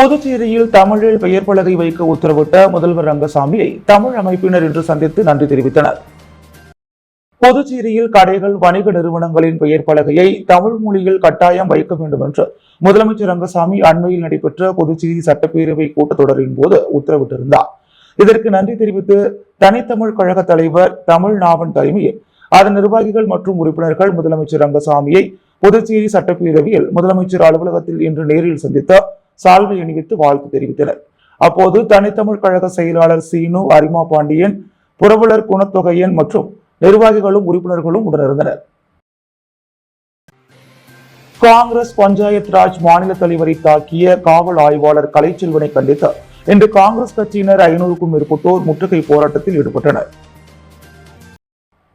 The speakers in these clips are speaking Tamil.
புதுச்சேரியில் தமிழில் பெயர் பலகை வைக்க உத்தரவிட்ட முதல்வர் ரங்கசாமியை தமிழ் அமைப்பினர் இன்று சந்தித்து நன்றி தெரிவித்தனர். புதுச்சேரியில் கடைகள், வணிக நிறுவனங்களின் பெயர் பலகையை தமிழ் மொழியில் கட்டாயம் வைக்க வேண்டும் என்று முதலமைச்சர் ரங்கசாமி அண்மையில் நடைபெற்ற புதுச்சேரி சட்டப்பேரவை கூட்டத்தொடரின் போது உத்தரவிட்டிருந்தார். இதற்கு நன்றி தெரிவித்து தனித்தமிழ் கழக தலைவர் தமிழ்நாவன் தலைமையில் அதன் நிர்வாகிகள் மற்றும் உறுப்பினர்கள் முதலமைச்சர் ரங்கசாமியை புதுச்சேரி சட்டப்பேரவையில் முதலமைச்சர் அலுவலகத்தில் இன்று நேரில் சந்தித்த சால்வை அணிவித்து வாழ்த்து தெரிவித்தனர். அப்போது தனித்தமிழ் கழக செயலாளர் சீனு, அரிமா பாண்டியன், புரவலர் குணத்தொகையன் மற்றும் நிர்வாகிகளும் உறுப்பினர்களும் உடனிருந்தனர். காங்கிரஸ் பஞ்சாயத் ராஜ் மாநில தலைவரை தாக்கிய காவல் ஆய்வாளர் கலைச்செல்வனை கண்டித்து இன்று காங்கிரஸ் கட்சியினர் 500க்கும் மேற்பட்டோர் முற்றுகை போராட்டத்தில் ஈடுபட்டனர்.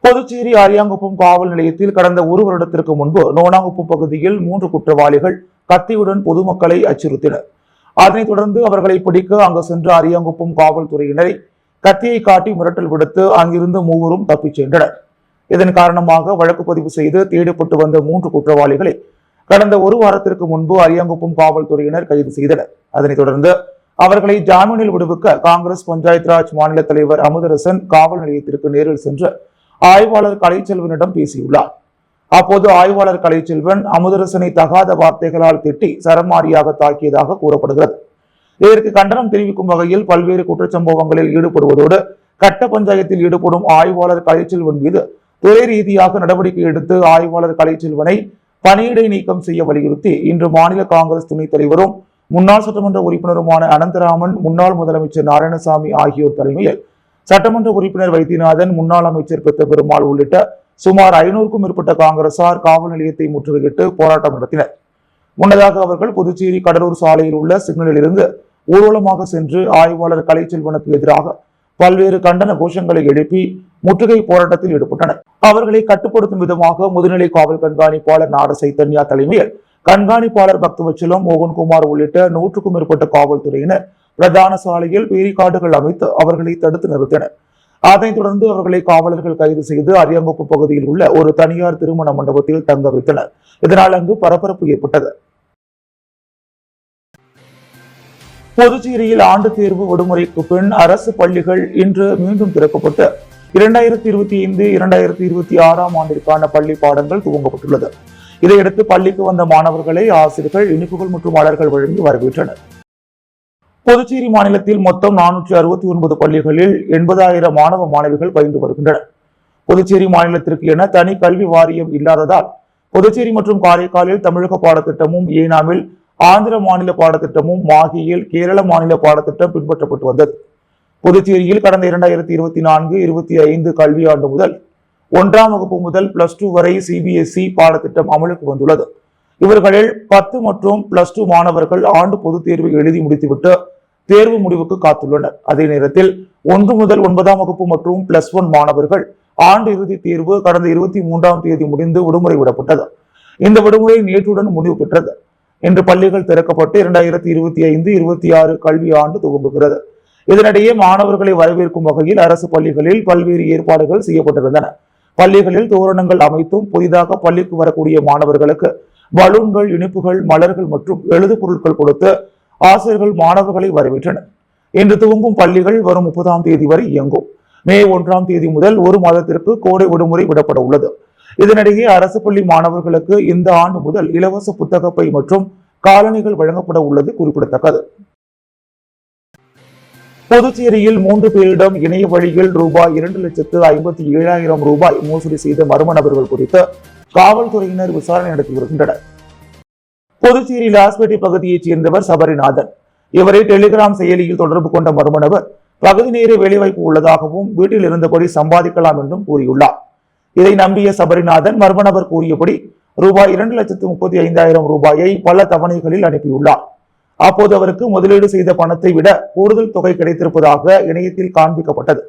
புதுச்சேரி அரியாங்குப்பம் காவல் நிலையத்தில் கடந்த ஒரு வருடத்திற்கு முன்பு நோனாங்குப்பம் பகுதியில் 3 குற்றவாளிகள் கத்தியுடன் பொதுமக்களை அச்சுறுத்தினர். அதனைத் தொடர்ந்து அவர்களை பிடிக்க அங்கு சென்ற அரியாங்குப்பம் காவல்துறையினரை கத்தியை காட்டி மிரட்டல் விடுத்து அங்கிருந்து 3 தப்பிச் சென்றனர். இதன் காரணமாக வழக்கு பதிவு செய்து தேடப்பட்டு வந்த 3 குற்றவாளிகளை கடந்த ஒரு வாரத்திற்கு முன்பு அரியாங்குப்பம் காவல்துறையினர் கைது செய்தனர். அதனைத் தொடர்ந்து அவர்களை ஜாமீனில் விடுவிக்க காங்கிரஸ் பஞ்சாயத் ராஜ் மாநில தலைவர் அமுதரசன் காவல் நிலையத்திற்கு நேரில் சென்று ஆய்வாளர் கலைச்செல்வனிடம் பேசியுள்ளார். அப்போது ஆய்வாளர் கலைச்செல்வன் அமுதரசனை தகாத வார்த்தைகளால் திட்டி சரமாரியாக தாக்கியதாக கூறப்படுகிறது. இதற்கு கண்டனம் தெரிவிக்கும் வகையில் பல்வேறு குற்றச்சம்பவங்களில் ஈடுபடுவதோடு கட்ட பஞ்சாயத்தில் ஈடுபடும் ஆய்வாளர் கலைச்செல்வன் மீது துறை ரீதியாக நடவடிக்கை எடுத்து ஆய்வாளர் கலைச்செல்வனை பணியிடை நீக்கம் செய்ய வலியுறுத்தி இன்று மாநில காங்கிரஸ் துணைத் தலைவரும் முன்னாள் சட்டமன்ற உறுப்பினருமான அனந்தராமன், முன்னாள் முதலமைச்சர் நாராயணசாமி ஆகியோர் தலைமையில் சட்டமன்ற உறுப்பினர் வைத்தியநாதன், முன்னாள் அமைச்சர் பெத்த பெருமாள் உள்ளிட்ட சுமார் 500க்கும் மேற்பட்ட காங்கிரசார் காவல் நிலையத்தை முற்றுகையிட்டு போராட்டம் நடத்தினர். முன்னதாக அவர்கள் புதுச்சேரி கடலூர் சாலையில் உள்ள சிக்னலில் இருந்து ஊர்வலமாக சென்று ஆய்வாளர் கலைச்செல்வனுக்கு எதிராக பல்வேறு கண்டன கோஷங்களை எழுப்பி முற்றுகை போராட்டத்தில் ஈடுபட்டனர். அவர்களை கட்டுப்படுத்தும் விதமாக முதுநிலை காவல் கண்காணிப்பாளர் நாட சைத்தன்யா தலைமையில் கண்காணிப்பாளர் பக்தவச்சலம், மோகன்குமார் உள்ளிட்ட 100க்கும் மேற்பட்ட காவல்துறையினர் பிரதான சாலையில் பேரிகார்டுகள் அமைத்து அவர்களை தடுத்து நிறுத்தினர். அதனைத் தொடர்ந்து அவர்களை காவலர்கள் கைது செய்து அரியாங்குப்பம் பகுதியில் உள்ள ஒரு தனியார் திருமண மண்டபத்தில் தங்க வைத்தனர். இதனால் அங்கு பரபரப்பு ஏற்பட்டது. புதுச்சேரியில் ஆண்டு தேர்வு விடுமுறைக்கு பின் அரசு பள்ளிகள் இன்று மீண்டும் திறக்கப்பட்டு 2025-2026 ஆண்டிற்கான பள்ளி பாடங்கள் துவங்கப்பட்டுள்ளது. இதையடுத்து பள்ளிக்கு வந்த மாணவர்களை ஆசிரியர்கள் இனிப்புகள் மற்றும் மலர்கள் வழங்கி வரவேற்றனர். புதுச்சேரி மாநிலத்தில் மொத்தம் 469 பள்ளிகளில் 80,000 மாணவ மாணவிகள் பயின்று வருகின்றனர். புதுச்சேரி மாநிலத்திற்கு என தனி கல்வி வாரியம் இல்லாததால் புதுச்சேரி மற்றும் காரைக்காலில் தமிழக பாடத்திட்டமும், ஏனாமில் ஆந்திர மாநில பாடத்திட்டமும், மாஹியில் கேரள மாநில பாடத்திட்டம் பின்பற்றப்பட்டு வந்தது. புதுச்சேரியில் கடந்த 2024-25 கல்வியாண்டு முதல் 1ஆம் வகுப்பு முதல் +2 வரை CBSE பாடத்திட்டம் அமலுக்கு வந்துள்ளது. இவர்களில் 10 மற்றும் +2 மாணவர்கள் ஆண்டு பொதுத் தேர்வை எழுதி முடித்துவிட்டு தேர்வு முடிவுக்கு காத்துள்ளனர். அதே நேரத்தில் 1 முதல் 9ஆம் வகுப்பு மற்றும் +1 மாணவர்கள் ஆண்டு இறுதி தேர்வு கடந்த 23ஆம் தேதி முடிந்து விடுமுறை விடப்பட்டது. இந்த விடுமுறை நேற்றுடன் முடிவு பெற்றது. இன்று பள்ளிகள் திறக்கப்பட்டு 2025-26 கல்வி ஆண்டு துவங்குகிறது. இதனிடையே மாணவர்களை வரவேற்கும் வகையில் அரசு பள்ளிகளில் பல்வேறு ஏற்பாடுகள் செய்யப்பட்டிருந்தன. பள்ளிகளில் தோரணங்கள் அமைத்தும் புதிதாக பள்ளிக்கு வரக்கூடிய மாணவர்களுக்கு பலூன்கள், இனிப்புகள், மலர்கள் மற்றும் எழுது பொருட்கள் கொடுத்து ஆசிரியர்கள் மாணவர்களை வரவேற்றனர். இன்று துவங்கும் பள்ளிகள் வரும் 30ஆம் தேதி வரை இயங்கும். மே 1ஆம் தேதி முதல் ஒரு மாதத்திற்கு கோடை விடுமுறை விடப்பட உள்ளது. இதனிடையே அரசு பள்ளி மாணவர்களுக்கு இந்த ஆண்டு முதல் இலவச புத்தகப்பை மற்றும் காலணிகள் வழங்கப்பட உள்ளது குறிப்பிடத்தக்கது. புதுச்சேரியில் 3 பேரிடம் இணைய வழியில் ரூபாய் 2,57,000 மோசடி செய்த மர்ம நபர்கள் குறித்து காவல்துறையினர் விசாரணை நடத்தி வருகின்றனர். புதுச்சேரி லாஸ்பேட்டை பகுதியைச் சேர்ந்தவர் சபரிநாதன். இவரை டெலிகிராம் செயலியில் தொடர்பு கொண்ட மர்ம நபர் பகுதி நேர வேலைவாய்ப்பு உள்ளதாகவும் வீட்டில் இருந்தபடி சம்பாதிக்கலாம் என்றும் கூறியுள்ளார். இதை நம்பிய சபரிநாதன் மர்ம நபர் கூறியபடி ரூபாய் 2,35,000 பல தவணைகளில் அனுப்பியுள்ளார். அப்போது அவருக்கு முதலீடு செய்த பணத்தை விட கூடுதல் தொகை கிடைத்திருப்பதாக இணையத்தில் காண்பிக்கப்பட்டது.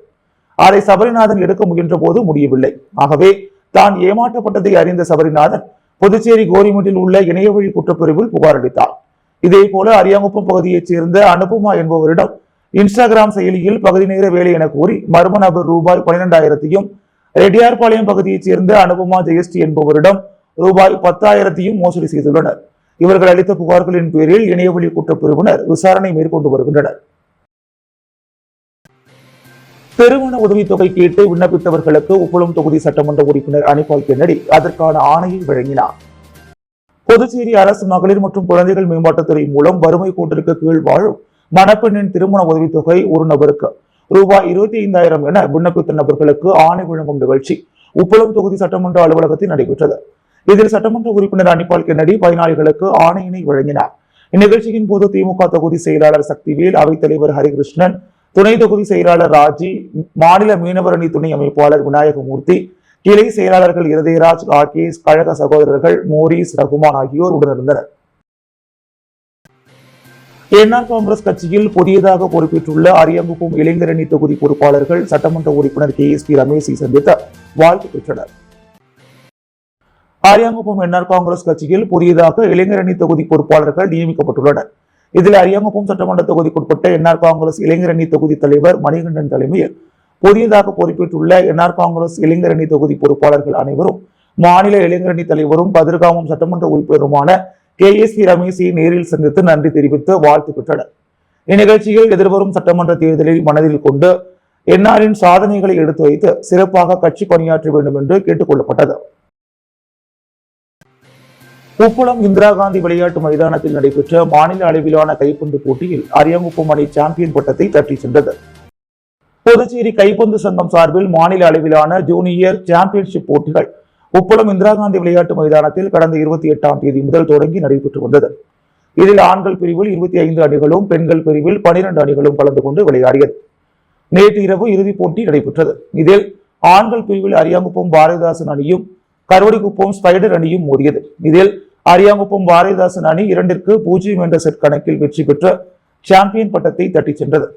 அதை சபரிநாதன் எடுக்க முயன்ற போது முடியவில்லை. ஆகவே தான் ஏமாற்றப்பட்டதை அறிந்த சபரிநாதன் புதுச்சேரி கோரிமேட்டில் உள்ள இணையவழி குற்றப்பிரிவில் புகார் அளித்தார். இதே போல அரியாங்குப்பம் பகுதியைச் சேர்ந்த அனுபமா என்பவரிடம் இன்ஸ்டாகிராம் செயலியில் பகுதி நேர வேலை என கூறி மர்ம நபர் ரூபாய் 12,000 ரெட்டியார்பாளையம் பகுதியைச் சேர்ந்த அனுபமா ஜெயஸ்ரீ என்பவரிடம் ரூபாய் 10,000 மோசடி செய்துள்ளனர். இவர்கள் அளித்த புகார்களின் பேரில் இணையவழி குற்றப்பிரிவினர் விசாரணை மேற்கொண்டு வருகின்றனர். திருமண உதவித்தொகை கேட்டு விண்ணப்பித்தவர்களுக்கு உப்பளம் தொகுதி சட்டமன்ற உறுப்பினர் அனிபால் கென்னடி அதற்கான ஆணையை வழங்கினார். புதுச்சேரி அரசு மகளிர் மற்றும் குழந்தைகள் மேம்பாட்டுத்துறை மூலம் வறுமை கோட்டிற்கு கீழ் வாழும் மணப்பெண்ணின் திருமண உதவித்தொகை ஒரு நபருக்கு ரூபாய் 25,000 என விண்ணப்பித்த நபர்களுக்கு ஆணை வழங்கும் நிகழ்ச்சி உப்பளம் தொகுதி சட்டமன்ற அலுவலகத்தில் நடைபெற்றது. இதில் சட்டமன்ற உறுப்பினர் அனிபால் கென்னடி பயனாளிகளுக்கு ஆணையினை வழங்கினார். இந்நிகழ்ச்சியின் போது திமுக தொகுதி செயலாளர் சக்திவேல், அவைத்தலைவர் ஹரிகிருஷ்ணன், துணை தொகுதி செயலாளர் ராஜி, மாநில மீனவர் அணி துணை அமைப்பாளர் விநாயகமூர்த்தி, கிளை செயலாளர்கள் இருதயராஜ், ராகேஷ், கழக சகோதரர்கள் மோரிஸ், ரகுமான் ஆகியோர் உடனிருந்தனர். என்ஆர் காங்கிரஸ் கட்சியில் புதியதாக பொறுப்பேற்றுள்ள அரியாங்குப்பம் இளைஞரணி தொகுதி பொறுப்பாளர்கள் சட்டமன்ற உறுப்பினர் KSP ரமேஷை சந்தித்து வாழ்த்து பெற்றனர். அரியாங்குப்பம் என்ஆர் காங்கிரஸ் கட்சியில் புதியதாக இளைஞரணி தொகுதி பொறுப்பாளர்கள் நியமிக்கப்பட்டுள்ளனர். இதில் அரியாங்குப்பம் சட்டமன்ற தொகுதிக்குட்பட்ட என்ஆர் காங்கிரஸ் இளைஞரணி தொகுதி தலைவர் மணிகண்டன் தலைமையில் புதியதாக பொறுப்பேற்றுள்ள என்ஆர் காங்கிரஸ் இளைஞரணி தொகுதி பொறுப்பாளர்கள் அனைவரும் மாநில இளைஞரணி தலைவரும் கதிர்காமம் சட்டமன்ற உறுப்பினருமான KSP ரமேஷை நேரில் சந்தித்து நன்றி தெரிவித்து வாழ்த்து பெற்றனர். இந்நிகழ்ச்சியில் எதிர்வரும் சட்டமன்ற தேர்தலில் மனதில் கொண்டு என்ஆரின் சாதனைகளை எடுத்து வைத்து சிறப்பாக கட்சி பணியாற்ற வேண்டும் என்று கேட்டுக் கொள்ளப்பட்டது. உப்பளம் இந்திரா காந்தி விளையாட்டு மைதானத்தில் நடைபெற்ற மாநில அளவிலான கைப்பந்து போட்டியில் அரியாங்குப்பம் அணி சாம்பியன் பட்டத்தை தட்டி சென்றது. புதுச்சேரி கைப்பந்து சங்கம் சார்பில் மாநில அளவிலான ஜூனியர் சாம்பியன்ஷிப் போட்டிகள் உப்பளம் இந்திரா காந்தி விளையாட்டு மைதானத்தில் கடந்த 28ஆம் தேதி முதல் தொடங்கி நடைபெற்று வந்தது. இதில் ஆண்கள் பிரிவில் 25 அணிகளும் பெண்கள் பிரிவில் 12 அணிகளும் கலந்து கொண்டு விளையாடியது. நேற்று இரவு இறுதிப் போட்டி நடைபெற்றது. இதில் ஆண்கள் பிரிவில் அரியாங்குப்பம் பாரதிதாசன் அணியும் கருவடிக்குப்பம் ஸ்பைடர் அணியும் மோதியது. இதில் அரியாங்குப்பம் பாரதிதாசன் அணி 2-0 என்ற செட் கணக்கில் வெற்றி பெற்று சாம்பியன் பட்டத்தை தட்டிச் சென்றது.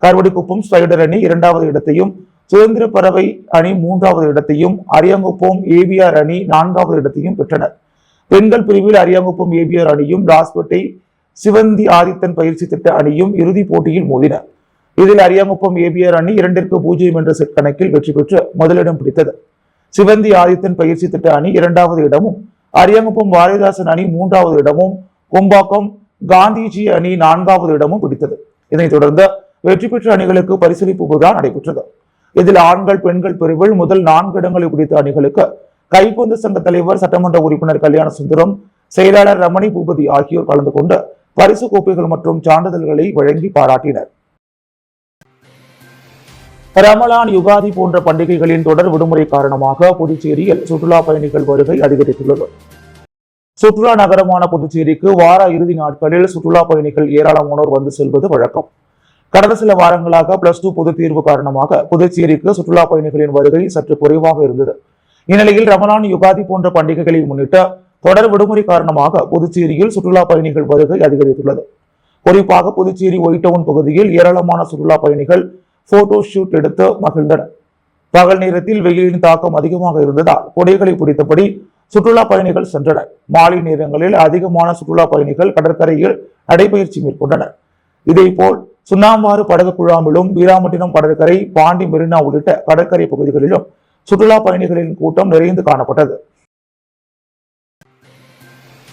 கருவடிக்குப்பம் ஸ்பைடர் அணி 2வது இடத்தையும், சுதந்திர பறவை அணி 3வது இடத்தையும், அரியாங்குப்பம் ABR அணி 4வது இடத்தையும் பெற்றனர். பெண்கள் பிரிவில் அரியாங்குப்பம் ABR அணியும் லாஸ்பேட்டை சிவந்தி ஆதித்தன் பயிற்சி திட்ட அணியும் இறுதிப் போட்டியில் மோதினர். இதில் அரியாங்குப்பம் ABR அணி 2-0 என்ற செட் கணக்கில் வெற்றி பெற்று முதலிடம் பிடித்தது. சிவந்தி ஆதித்தன் பயிற்சி திட்ட அணி 2வது இடமும், அரியாங்குப்பம் பாரதிதாசன் அணி 3வது இடமும், கொம்பாக்கம் காந்திஜி அணி 4வது இடமும் பிடித்தது. இதனைத் தொடர்ந்து வெற்றி பெற்ற அணிகளுக்கு பரிசளிப்பு விழா நடைபெற்றது. இதில் ஆண்கள் பெண்கள் பிரிவில் முதல் 4 இடங்களை பிடித்த அணிகளுக்கு கைப்பந்து சங்க தலைவர் சட்டமன்ற உறுப்பினர் கல்யாண சுந்தரம், செயலாளர் ரமணி பூபதி ஆகியோர் கலந்து கொண்டு பரிசு கோப்பைகள் மற்றும் சான்றிதழ்களை வழங்கி பாராட்டினர். ரமலான், யுகாதி போன்ற பண்டிகைகளின் தொடர் விடுமுறை காரணமாக புதுச்சேரியில் சுற்றுலா பயணிகள் வருகை அதிகரித்துள்ளது. சுற்றுலா நகரமான புதுச்சேரிக்கு வார இறுதி நாட்களில் சுற்றுலா பயணிகள் ஏராளமானோர் வந்து செல்வது வழக்கம். கடந்த சில வாரங்களாக +2 பொதுத் தேர்வு காரணமாக புதுச்சேரிக்கு சுற்றுலா பயணிகளின் வருகை சற்று குறைவாக இருந்தது. இந்நிலையில் ரமலான், யுகாதி போன்ற பண்டிகைகளை முன்னிட்டு தொடர் விடுமுறை காரணமாக புதுச்சேரியில் சுற்றுலா பயணிகள் வருகை அதிகரித்துள்ளது. குறிப்பாக புதுச்சேரி ஒயிட் டவுன் பகுதியில் ஏராளமான சுற்றுலா பயணிகள் போட்டோ ஷூட் எடுத்து மகிழ்ந்தனர். பகல் நேரத்தில் வெயிலின் தாக்கம் அதிகமாக இருந்ததால் கொடைகளை பிடித்தபடி சுற்றுலா பயணிகள் சென்றனர். மாலை நேரங்களில் அதிகமான சுற்றுலா பயணிகள் கடற்கரையில் நடைபயிற்சி மேற்கொண்டனர். இதேபோல் சுண்ணாம்பாறு படகு குழாமிலும், வீராமட்டினம் கடற்கரை, பாண்டி மெரினா உள்ளிட்ட கடற்கரை பகுதிகளிலும் சுற்றுலா பயணிகளின் கூட்டம் நிறைந்து காணப்பட்டது.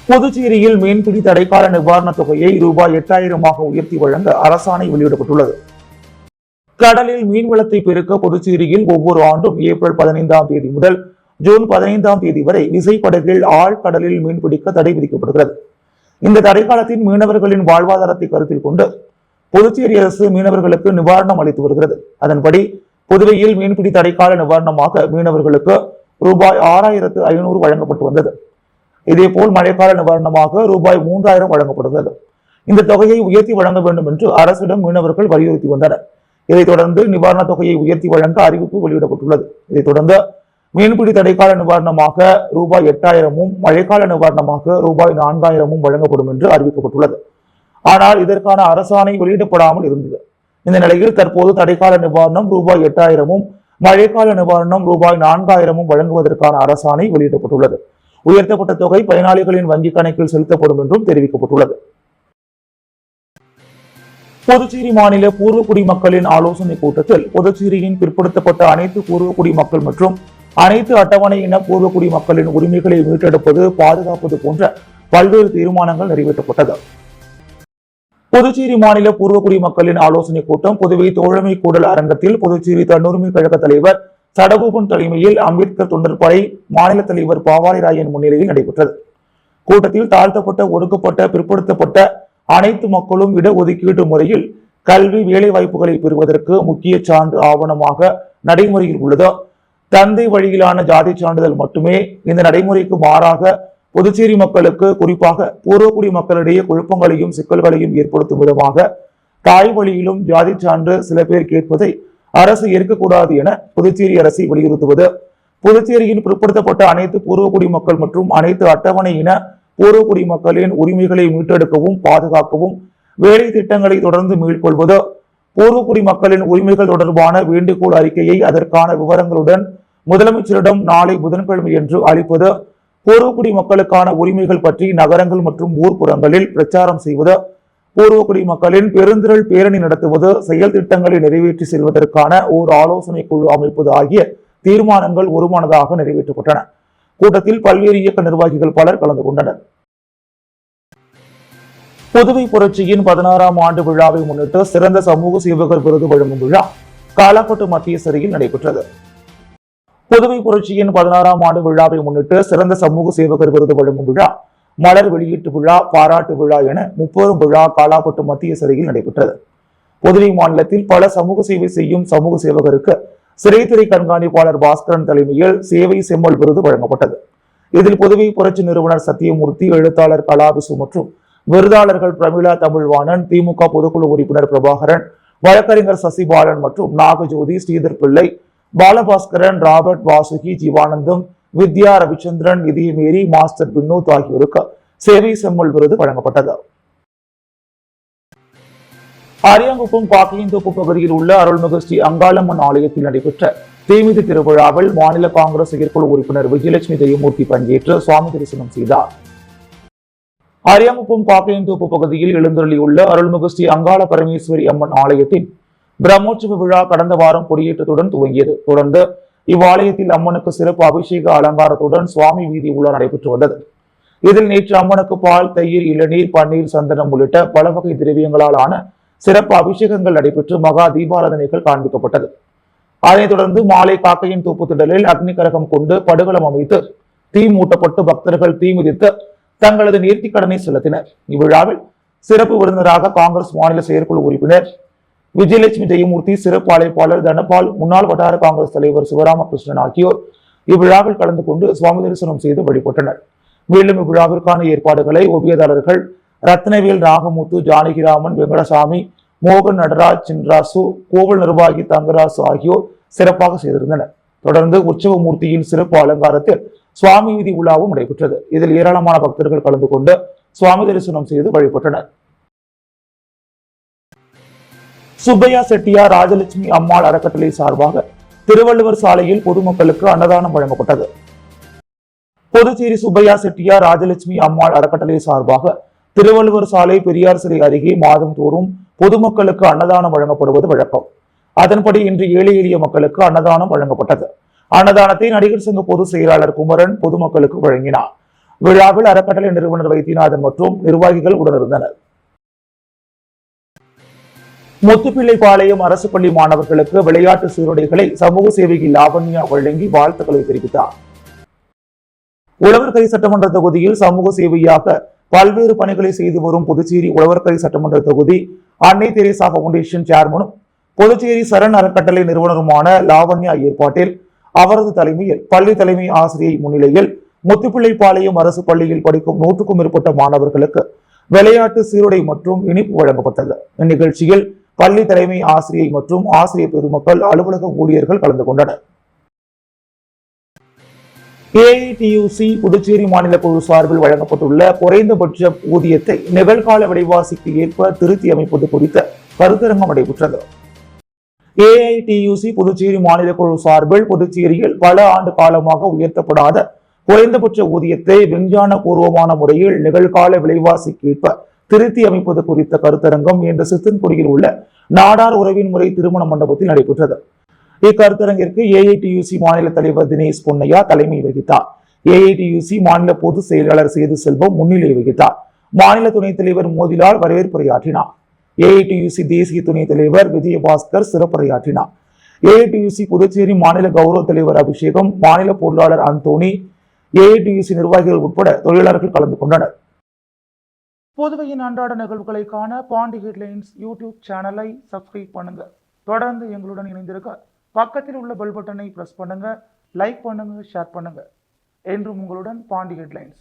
புதுச்சேரியில் மீன்பிடி தடைக்கால நிவாரணத் தொகையை ரூபாய் 8,000 உயர்த்தி வழங்க அரசாணை வெளியிடப்பட்டுள்ளது. கடலில் மீன்வளத்தை பெருக்க புதுச்சேரியில் ஒவ்வொரு ஆண்டும் ஏப்ரல் 15ஆம் தேதி முதல் ஜூன் 15ஆம் தேதி வரை விசைப்படகில் ஆழ்கடலில் மீன்பிடிக்க தடை விதிக்கப்படுகிறது. இந்த தடைக்காலத்தின் மீனவர்களின் வாழ்வாதாரத்தை கருத்தில் கொண்டு புதுச்சேரி அரசு மீனவர்களுக்கு நிவாரணம் அளித்து வருகிறது. அதன்படி புதுவையில் மீன்பிடி தடைக்கால நிவாரணமாக மீனவர்களுக்கு ரூபாய் 6,500 வழங்கப்பட்டு வந்தது. இதேபோல் மழைக்கால நிவாரணமாக ரூபாய் 3,000 வழங்கப்படுகிறது. இந்த தொகையை உயர்த்தி வழங்க வேண்டும் என்று அரசிடம் மீனவர்கள் வலியுறுத்தி வந்தனர். இதைத் தொடர்ந்து நிவாரணத் தொகையை உயர்த்தி வழங்க அறிவிப்பு வெளியிடப்பட்டுள்ளது. இதைத் தொடர்ந்து மீன்பிடி தடைக்கால நிவாரணமாக ரூபாய் 8,000 மழைக்கால நிவாரணமாக ரூபாய் 4,000 வழங்கப்படும் என்று அறிவிக்கப்பட்டுள்ளது. ஆனால் இதற்கான அரசாணை வெளியிடப்படாமல் இருந்தது. இந்த நிலையில் தற்போது தடைக்கால நிவாரணம் ரூபாய் 8,000 மழைக்கால நிவாரணம் ரூபாய் 4,000 வழங்குவதற்கான அரசாணை வெளியிடப்பட்டுள்ளது. உயர்த்தப்பட்ட தொகை பயனாளிகளின் வங்கிக் கணக்கில் செலுத்தப்படும் என்றும் தெரிவிக்கப்பட்டுள்ளது. புதுச்சேரி மாநில பூர்வக்குடி மக்களின் ஆலோசனை கூட்டத்தில் புதுச்சேரியின் பிற்படுத்தப்பட்ட அனைத்து பூர்வக்குடி மக்கள் மற்றும் அனைத்து அட்டவணை இன பூர்வக்குடி மக்களின் உரிமைகளை மீட்டெடுப்பது, பாதுகாப்பது போன்ற பல்வேறு தீர்மானங்கள் நிறைவேற்றப்பட்டது. புதுச்சேரி மாநில பூர்வக்குடி மக்களின் ஆலோசனை கூட்டம் புதுவை தோழமை கூடல் அரங்கத்தில் புதுச்சேரி தன்னுரிமை கழக தலைவர் சடகோபன் தலைமையில் அம்பேத்கர் தொண்டர் படை மாநில தலைவர் பாவாரி ராயன் முன்னிலையில் நடைபெற்றது. கூட்டத்தில் தாழ்த்தப்பட்ட, ஒடுக்கப்பட்ட, பிற்படுத்தப்பட்ட அனைத்து மக்களும் இடஒதுக்கீட்டு முறையில் கல்வி வேலை வாய்ப்புகளை பெறுவதற்கு முக்கிய சான்று ஆவணமாக நடைமுறையில் உள்ளது. தந்தை வழியிலான ஜாதி சான்றிதழ் மட்டுமே இந்த நடைமுறைக்கு மாறாக புதுச்சேரி மக்களுக்கு, குறிப்பாக பூர்வக்குடி மக்களிடையே குழப்பங்களையும் சிக்கல்களையும் ஏற்படுத்தும் விதமாக தாய் வழியிலும் ஜாதி சான்று சில பேர் கேட்பதை அரசு ஏற்கக்கூடாது என புதுச்சேரி அரசை வலியுறுத்துவது, புதுச்சேரியின் பிற்படுத்தப்பட்ட அனைத்து பூர்வக்குடி மக்கள் மற்றும் அனைத்து அட்டவணை இன பூர்வக்குடி மக்களின் உரிமைகளை மீட்டெடுக்கவும் பாதுகாக்கவும் வேலை திட்டங்களை தொடர்ந்து மேற்கொள்வது, பூர்வக்குடி மக்களின் உரிமைகள் தொடர்பான வேண்டுகோள் அறிக்கையை அதற்கான விவரங்களுடன் முதலமைச்சரிடம் நாளை புதன்கிழமையன்று அளிப்பது, பூர்வக்குடி மக்களுக்கான உரிமைகள் பற்றி நகரங்கள் மற்றும் ஊர்ப்புறங்களில் பிரச்சாரம் செய்வது, பூர்வக்குடி மக்களின் பெருந்திரள் பேரணி நடத்துவது, செயல் திட்டங்களை நிறைவேற்றி செல்வதற்கான ஓர் ஆலோசனை குழு அமைப்பது ஆகிய தீர்மானங்கள் ஒருமனதாக நிறைவேற்றப்பட்டன. கூட்டத்தில் பல்வேறு இயக்க நிர்வாகிகள் பலர் கலந்து கொண்டனர். புதுவை புரட்சியின் 16ஆம் ஆண்டு விழாவை முன்னிட்டு சிறந்த சமூக சேவகர் விருது வழங்கும் விழா காலாப்பட்டு மத்திய சிறையில் நடைபெற்றது. புதுவை புரட்சியின் 16ஆம் ஆண்டு விழாவை முன்னிட்டு சிறந்த சமூக சேவகர் விருது வழங்கும் விழா, மலர் வெளியீட்டு விழா, பாராட்டு விழா என 30 விழா காலாப்பட்டு மத்திய சிறையில் நடைபெற்றது. புதுவை மாநிலத்தில் பல சமூக சேவை செய்யும் சமூக சேவகருக்கு சிறைத்துறை கண்காணிப்பாளர் பாஸ்கரன் தலைமையில் சேவை செம்மல் விருது வழங்கப்பட்டது. இதில் புதுவை புரட்சி நிறுவனர் சத்தியமூர்த்தி, எழுத்தாளர் கலாவிசு மற்றும் விருதாளர்கள் பிரமிளா தமிழ்வாணன், திமுக பொதுக்குழு உறுப்பினர் பிரபாகரன், வழக்கறிஞர் சசிபாலன் மற்றும் நாகஜோதி, ஸ்ரீதர் பிள்ளை, பாலபாஸ்கரன், ராபர்ட், வாசுகி, ஜீவானந்தம், வித்யா, ரவிச்சந்திரன், இதயமேரி, மாஸ்டர் வினோத் ஆகியோருக்கு சேவை செம்மல் விருது வழங்கப்பட்டது. அரியாங்குப்பம் பாக்கையந்தோப்பு பகுதியில் உள்ள அருள்மிகு ஸ்ரீ அங்காளம்மன் ஆலயத்தில் நடைபெற்ற தீமிதி திருவிழாவில் மாநில காங்கிரஸ் செயற்குழு உறுப்பினர் விஜயலட்சுமி ஜெயமூர்த்தி பங்கேற்று சுவாமி தரிசனம் செய்தார். அரியாங்குப்பம் பாக்கையந்தோப்பு பகுதியில் எழுந்தருளியுள்ள அருள்மிகு ஸ்ரீ அங்காள பரமேஸ்வரி அம்மன் ஆலயத்தின் பிரம்மோற்சவ விழா கடந்த வாரம் கொடியேற்றத்துடன் துவங்கியது. தொடர்ந்து இவ்வாலயத்தில் அம்மனுக்கு சிறப்பு அபிஷேக அலங்காரத்துடன் சுவாமி வீதி உலா நடைபெற்று வந்தது. இதில் நேற்று அம்மனுக்கு பால், தயிர், இளநீர், பன்னீர், சந்தனம் உள்ளிட்ட பல வகை திரவியங்களால் ஆன சிறப்பு அபிஷேகங்கள் நடைபெற்று மகா தீபாராதனைகள் காண்பிக்கப்பட்டது. அதனைத் தொடர்ந்து மாலை காக்கையின் தோப்பு திடலில் அக்னி கரகம் கொண்டு படுகளம் அமைத்து தீ மூட்டப்பட்டு பக்தர்கள் தீ மிதித்து தங்களது நேர்த்திக் கடனை செலுத்தினர். இவ்விழாவில் சிறப்பு விருந்தினராக காங்கிரஸ் மாநில செயற்குழு உறுப்பினர் விஜயலட்சுமி ஜெயமூர்த்தி, சிறப்பு அழைப்பாளர் தனபால், முன்னாள் வட்டார காங்கிரஸ் தலைவர் சிவராமகிருஷ்ணன் ஆகியோர் இவ்விழாவில் கலந்து கொண்டு சுவாமி தரிசனம் செய்து வழிபட்டனர். மேலும் இவ்விழாவிற்கான ஏற்பாடுகளை ஓவியதாளர்கள் ரத்னவேல், நாகமுத்து, ஜானகிராமன், வெங்கடசாமி, மோகன், நடராஜ், சின்ராசு, கோவில் நிர்வாகி தங்கராசு ஆகியோர் சிறப்பாக செய்திருந்தனர். தொடர்ந்து உற்சவ மூர்த்தியின் சிறப்பு அலங்காரத்தில் சுவாமி வீதி உலாவும் நடைபெற்றது. இதில் ஏராளமான பக்தர்கள் கலந்து கொண்டு சுவாமி தரிசனம் செய்து வழிபட்டனர். சுப்பையா செட்டியார் ராஜலட்சுமி அம்மாள் அறக்கட்டளை சார்பாக திருவள்ளுவர் சாலையில் பொதுமக்களுக்கு அன்னதானம் வழங்கப்பட்டது. புதுச்சேரி சுப்பையா செட்டியார் ராஜலட்சுமி அம்மாள் அறக்கட்டளை சார்பாக திருவள்ளுவர் சாலை பெரியார் சிலை அருகே மாதம் தோறும் பொதுமக்களுக்கு அன்னதானம் வழங்கப்படுவது வழக்கம். அதன்படி இன்று ஏழை எளிய மக்களுக்கு அன்னதானம் வழங்கப்பட்டது. அன்னதானத்தை நடிகர் சங்க பொதுச் செயலாளர் குமரன் பொதுமக்களுக்கு வழங்கினார். விழாவில் அறக்கட்டளை நிறுவனர் வைத்தியநாதன் மற்றும் நிர்வாகிகள் உடனிருந்தனர். முத்துப்பிள்ளைப்பாளையம் அரசு பள்ளி மாணவர்களுக்கு விளையாட்டு சீருடைகளை சமூக சேவகி லாவண்யா வழங்கி வாழ்த்துக்களை தெரிவித்தார். உழவர்கரை சட்டமன்ற தொகுதியில் சமூக சேவையாக பல்வேறு பணிகளை செய்து வரும் புதுச்சேரி உழவர்கரை சட்டமன்ற தொகுதி அன்னை தெரேசா பவுண்டேஷன் சேர்மனும் புதுச்சேரி சரண் அறக்கட்டளை நிறுவனருமான லாவண்யா ஏற்பாட்டில் அவரது தலைமையில் பள்ளி தலைமை ஆசிரியை முன்னிலையில் முத்துப்பிள்ளைப்பாளையம் அரசு பள்ளியில் படிக்கும் 100க்கும் மேற்பட்ட மாணவர்களுக்கு விளையாட்டு சீருடை மற்றும் இனிப்பு வழங்கப்பட்டது. இந்நிகழ்ச்சியில் பள்ளி தலைமை ஆசிரியை மற்றும் ஆசிரியர் பெருமக்கள், அலுவலக ஊழியர்கள் கலந்து கொண்டனர். ஏஐடியூசி புதுச்சேரி மாநில குழு சார்பில் வழங்கப்பட்டுள்ள குறைந்தபட்ச ஊதியத்தை நிகழ்கால விலைவாசிக்கு ஏற்ப திருத்தி அமைப்பது குறித்த கருத்தரங்கம் நடைபெற்றது. ஏஐடியூசி புதுச்சேரி மாநில குழு சார்பில் புதுச்சேரியில் பல ஆண்டு காலமாக உயர்த்தப்படாத குறைந்தபட்ச ஊதியத்தை விஞ்ஞான பூர்வமான முறையில் நிகழ்கால விலைவாசிக்கு ஏற்ப திருத்தி அமைப்பது குறித்த கருத்தரங்கம் இன்று சித்தன்குடியில் உள்ள நாடார் உறவின் முறை திருமண மண்டபத்தில் நடைபெற்றது. இக்கருத்தரங்கிற்கு ஏஐடியூசி மாநில தலைவர் தினேஷ் பொன்னையா தலைமை வகித்தார். ஏஐடியூசி மாநில பொதுச் செயலாளர் சேது செல்வம் முன்னிலை வகித்தார். மாநில துணைத் தலைவர் மோதிலால் வரவேற்புரையாற்றினார். ஏஐடியூசி தேசிய துணைத் தலைவர் விஜயபாஸ்கர் சிறப்புரையாற்றினார். ஏஐடியூசி புதுச்சேரி மாநில கௌரவ தலைவர் அபிஷேகம், மாநில பொருளாளர் அந்தோணி, ஏஐடியூசி நிர்வாகிகள் உட்பட தொழிலாளர்கள் கலந்து கொண்டனர். புதுவையின் அன்றாட நிகழ்வுகளை காண பாண்டி ஹெட்லைன்ஸ் யூடியூப் சேனலை சப்ஸ்கிரைப் பண்ணுங்க. தொடர்ந்து எங்களுடன் இணைந்திருக்க பக்கத்தில் உள்ள பெல் பட்டனை பிரஸ் பண்ணுங்க. லைக் பண்ணுங்க, ஷேர் பண்ணுங்க. என்றும் உங்களுடன் பாண்டி ஹெட்லைன்ஸ்.